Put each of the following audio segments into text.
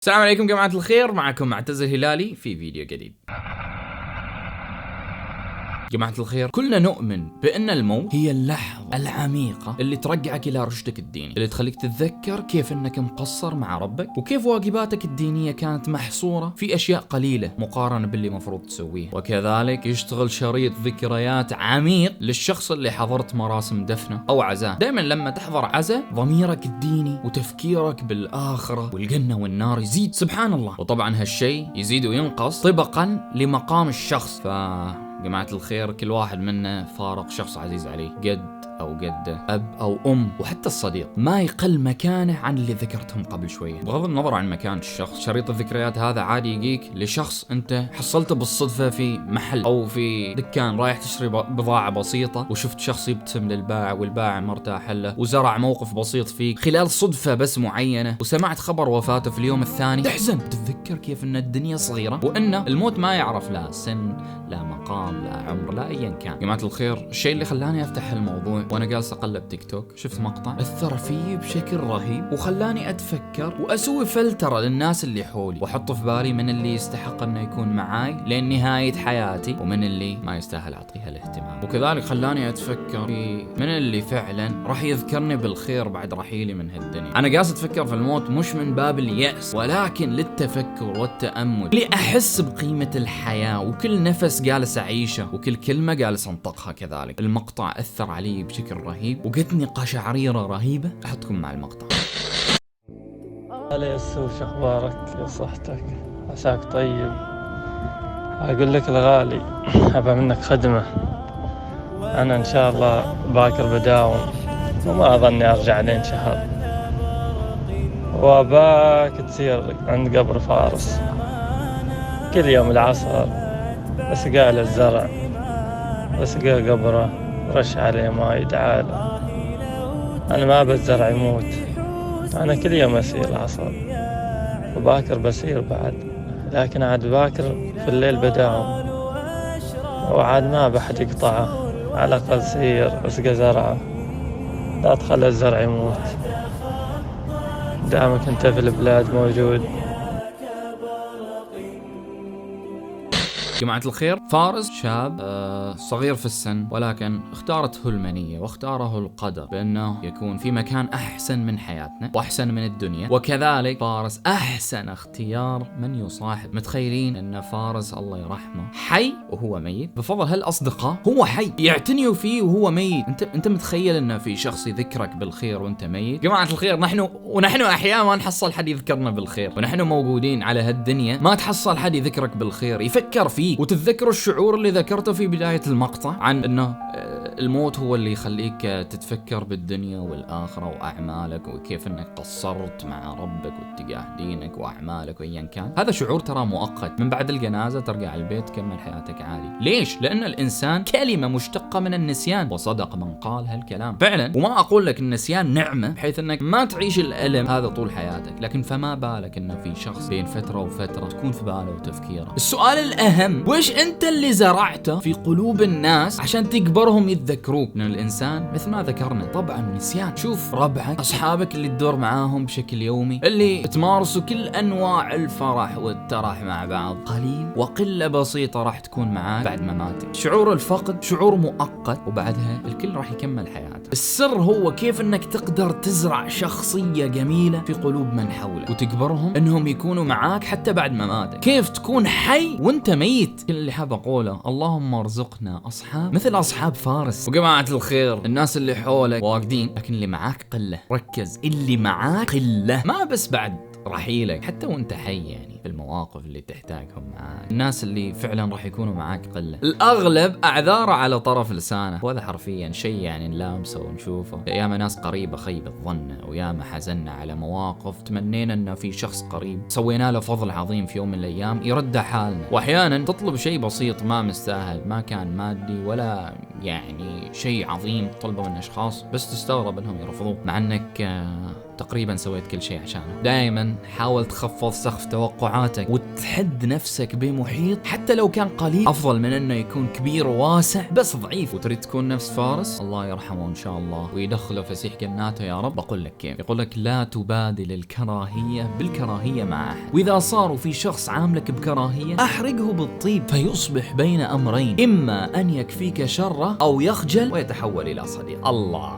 السلام عليكم جماعة الخير، معكم معتز الهلالي في فيديو جديد. جماعة الخير، كلنا نؤمن بأن الموت هي اللحظة العميقة اللي ترجعك إلى رشدك الديني، اللي تخليك تتذكر كيف أنك مقصر مع ربك وكيف واجباتك الدينية كانت محصورة في أشياء قليلة مقارنة باللي مفروض تسويه. وكذلك يشتغل شريط ذكريات عميق للشخص اللي حضرت مراسم دفنه أو عزاه. دائما لما تحضر عزاء ضميرك الديني وتفكيرك بالآخرة والجنة والنار يزيد، سبحان الله. وطبعا هالشيء يزيد وينقص طبقا لمقام الشخص. جماعة الخير، كل واحد منا فارق شخص عزيز عليه، جد أو جدة، أب أو أم، وحتى الصديق ما يقل مكانه عن اللي ذكرتهم قبل شوية. بغض النظر عن مكان الشخص، شريط الذكريات هذا عادي يجيك لشخص أنت حصلته بالصدفة في محل أو في دكان رايح تشتري بضاعة بسيطة، وشفت شخص يبتسم للبائع والبائع مرتاح له وزرع موقف بسيط فيك خلال صدفة بس معينة، وسمعت خبر وفاته في اليوم الثاني، تحزن تتذكر كيف أن الدنيا صغيرة وأن الموت ما يعرف لا سن لا مقام لا عمر لا أيا كان. جماعة الخير، الشيء اللي خلاني أفتح الموضوع وأنا جالس أقلب تيك توك، شفت مقطع أثر فيي بشكل رهيب وخلاني أتفكر وأسوي فلترة للناس اللي حولي، وأحط في بالي من اللي يستحق أنه يكون معاي لين نهاية حياتي ومن اللي ما يستاهل أعطيها الاهتمام. وكذلك خلاني أتفكر في من اللي فعلا راح يذكرني بالخير بعد رحيلي من هالدنيا. أنا جالس أتفكر في الموت مش من باب اليأس، ولكن للتفكر والتأمل، لأحس بقيمة الحياة وكل نفس جالس أعيشه وكل كلمة جالس أنطقها. كذلك المقطع أثر علي بشكل رهيب وجتني قشعريرة رهيبة. أحطكم مع المقطع. هلا يا السوش، أخبارك يا صحتك؟ عساك طيب. أقول لك الغالي، أبى منك خدمة. أنا إن شاء الله باكر بداوم وما أظني أرجع لين شهر، وأباك تسير عند قبر فارس كل يوم العصر، أسقى له الزرع، أسقى قبره، رش عليه ماي، دعاله. أنا ما أبى الزرع يموت، أنا كل يوم أسير العصر وباكر بسير بعد، لكن عاد باكر في الليل بداوم، وعاد ما بحد يقطعه. على الأقل سير اسقى زرعه، لا تخلي الزرع يموت دامك أنت في البلاد موجود. جماعة الخير، فارس شاب صغير في السن، ولكن اختارته المنية واختاره القدر بأنه يكون في مكان أحسن من حياتنا وأحسن من الدنيا. وكذلك فارس أحسن اختيار من يصاحب. متخيلين أن فارس الله يرحمه حي وهو ميت بفضل هالأصدقاء؟ هو حي يعتنيوا فيه وهو ميت. أنت متخيل أن في شخص يذكرك بالخير وأنت ميت؟ جماعة الخير، نحن أحيانا ما نحصل حد يذكرنا بالخير، ونحن موجودين على هالدنيا ما تحصل حد يذكرك بالخير يفكر فيه وتتذكر الشعور اللي ذكرته في بداية المقطع عن انه الموت هو اللي يخليك تتفكر بالدنيا والآخرة وأعمالك وكيف انك قصرت مع ربك واتجاه دينك وأعمالك وأيا كان. هذا شعور ترى مؤقت، من بعد الجنازة ترجع البيت تكمل حياتك عادي. ليش؟ لأن الإنسان كلمة مشتقة من النسيان، وصدق من قال هالكلام فعلا. وما أقول لك النسيان نعمة بحيث انك ما تعيش الألم هذا طول حياتك، لكن فما بالك انه في شخص بين فترة وفترة تكون في باله وتفكيره. السؤال الأهم، وش انت اللي زرعته في قلوب الناس عشان تكبرهم يتذكروك؟ من الانسان مثل ما ذكرنا طبعا نسيان. شوف ربعك، اصحابك اللي تدور معاهم بشكل يومي، اللي تمارسوا كل انواع الفرح والترح مع بعض، قليل وقلة بسيطة راح تكون معاك بعد ما ماتك. شعور الفقد شعور مؤقت وبعدها الكل راح يكمل حياته. السر هو كيف انك تقدر تزرع شخصية جميلة في قلوب من حولك وتكبرهم انهم يكونوا معاك حتى بعد ما ماتك. كيف تكون حي وانت ميت. كل اللي حاب اقوله، اللهم ارزقنا اصحاب مثل اصحاب فارس. وجماعة الخير، الناس اللي حولك واجدين لكن اللي معاك قلة. ركز، اللي معاك قلة، ما بس بعد رحيلك، حتى وانت حي، يعني في المواقف اللي تحتاجهم معاك. الناس اللي فعلا راح يكونوا معاك قلة. الأغلب أعذاره على طرف لسانه، وهذا حرفيا شيء يعني نلامسه ونشوفه. ياما ناس قريبة خيبت ظنه، وياما حزنا على مواقف تمنينا انه في شخص قريب سوينا له فضل عظيم في يوم من الأيام يرد حالنا. وأحيانا تطلب شيء بسيط ما مستاهل، ما كان مادي ولا يعني شيء عظيم تطلبه من أشخاص، بس تستغرب انهم يرفضوه مع انك تقريبا سويت كل شيء عشانه. دائما حاول تخفض سقف توقع توقعاتك وتحد نفسك بمحيط حتى لو كان قليل افضل من انه يكون كبير وواسع بس ضعيف. وتريد تكون نفس فارس، الله يرحمه ان شاء الله ويدخله فسيح جناته يا رب. بقول لك كيف، يقول لك لا تبادل الكراهية بالكراهية مع أحد، وإذا صار في شخص عاملك بكراهية أحرقه بالطيب فيصبح بين أمرين، إما أن يكفيك شره أو يخجل ويتحول إلى صديق. الله،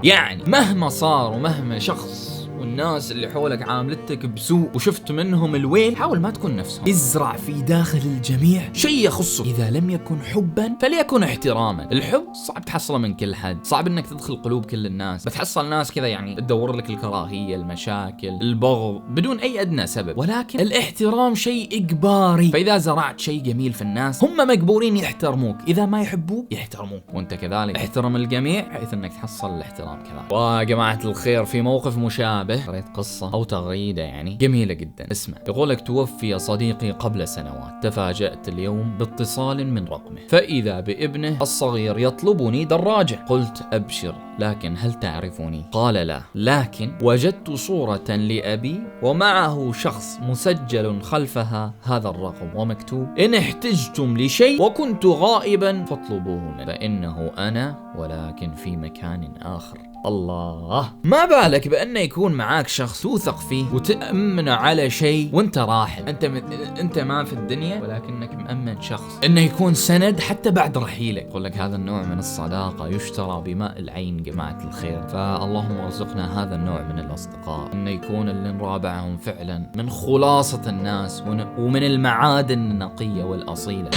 يعني مهما صار ومهما شخص والناس اللي حولك عاملتك بسوء وشفت منهم الويل، حاول ما تكون نفسهم. ازرع في داخل الجميع شيء يخصه، إذا لم يكن حبا فليكن احتراما. الحب صعب تحصله من كل حد، صعب انك تدخل قلوب كل الناس، بتحصل ناس كذا يعني تدور لك الكراهية، المشاكل، البغض بدون اي ادنى سبب، ولكن الاحترام شيء اجباري. فاذا زرعت شيء جميل في الناس هم مجبورين يحترموك، اذا ما يحبوك يحترموك، وانت كذلك احترم الجميع بحيث انك تحصل الاحترام كذلك. وجماعة الخير في موقف مشابه قريت قصة أو تغريدة يعني جميلة جدا. اسمع، يقولك توفي صديقي قبل سنوات، تفاجأت اليوم باتصال من رقمه فإذا بابنه الصغير يطلبني دراجة. قلت أبشر، لكن هل تعرفني؟ قال لا، لكن وجدت صورة لأبي ومعه شخص مسجل خلفها هذا الرقم ومكتوب إن احتجتم لشيء وكنت غائبا فاطلبوه منه فإنه أنا ولكن في مكان آخر. الله، ما بالك بأنه يكون معاك شخص توثق فيه وتأمن على شيء وانت راحل، انت ما في الدنيا ولكنك مأمن شخص انه يكون سند حتى بعد رحيلك. يقول لك هذا النوع من الصداقة يشترى بماء العين جماعة الخير، فاللهم ارزقنا هذا النوع من الأصدقاء، انه يكون اللي نرابعهم فعلا من خلاصة الناس ومن المعادن النقية والأصيلة.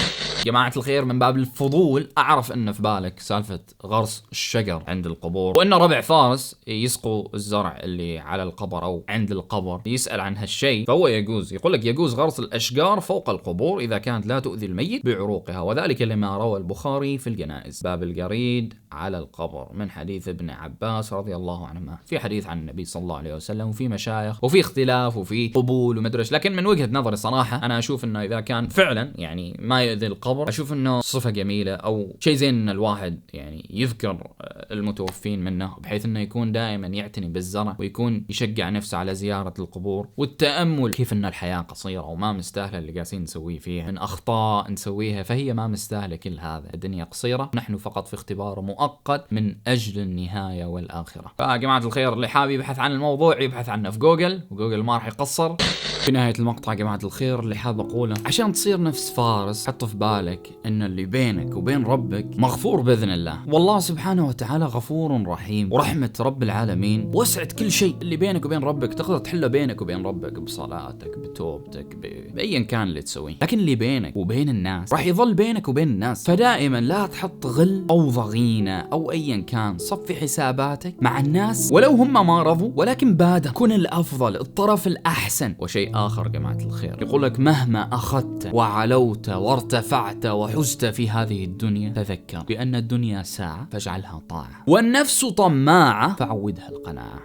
جماعة الخير، من باب الفضول أعرف أن في بالك سالفة غرس الشجر عند القبور، وأن ربع فارس يسقوا الزرع اللي على القبر أو عند القبر، يسأل عن هالشيء فهو يجوز. يقول لك يجوز غرس الأشجار فوق القبور إذا كانت لا تؤذي الميت بعروقها، وذلك لما روى البخاري في الجنائز باب الجريد على القبر من حديث ابن عباس رضي الله عنهما، في حديث عن النبي صلى الله عليه وسلم، وفي مشايخ وفي اختلاف وفي قبول ومدرش. لكن من وجهة نظري صراحة أنا أشوف أنه إذا كان فعلا يعني ما يؤذي القبر، أشوف أنه صفة جميلة أو شيء زين أن الواحد يعني يذكر المتوفين منه، بحيث أنه يكون دائما يعتني بالزرع ويكون يشجع نفسه على زيارة القبور والتأمل كيف أن الحياة قصيرة وما مستاهلة اللي قاسين نسويه فيها من أخطاء نسويها، فهي ما مستاهلة كل هذا. الدنيا قصيرة، نحن فقط في اختبار مؤقت من أجل النهاية والآخرة. فجماعة الخير اللي حابب يبحث عن الموضوع يبحث عنه في جوجل، وجوجل ما راح يقصر. في نهاية المقطع جماعة الخير اللي حاب أقوله، عشان تصير نفس فارس حط في بالك إن اللي بينك وبين ربك مغفور بإذن الله، والله سبحانه وتعالى غفور رحيم، ورحمة رب العالمين وسعت كل شيء. اللي بينك وبين ربك تقدر تحله بينك وبين ربك بصلاتك بتوبتك بأيا كان اللي تسويه، لكن اللي بينك وبين الناس راح يظل بينك وبين الناس. فدائما لا تحط غل أو ضغينة أو أيا كان، صفي حساباتك مع الناس ولو هم ما رضوا، ولكن بادر كن الأفضل، الطرف الأحسن. وشيء آخر جماعة الخير، يقول لك مهما أخذت وعلوت وارتفعت وحزت في هذه الدنيا تذكر بأن الدنيا ساعة فاجعلها طاعة، والنفس طماعة فعودها القناعة.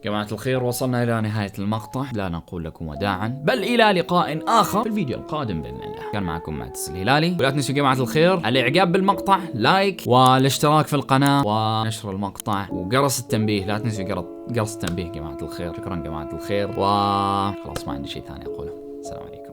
جماعة الخير، وصلنا إلى نهاية المقطع، لا نقول لكم وداعا بل إلى لقاء آخر في الفيديو القادم بإذن الله. كان معكم معتز الهلالي، ولا تنسوا جماعة الخير الإعجاب بالمقطع، لايك والاشتراك في القناة ونشر المقطع وجرس التنبيه. لا تنسوا جرس التنبيه جماعة الخير. شكرا جماعة الخير، وخلاص ما عندي شيء ثاني أقوله. السلام عليكم.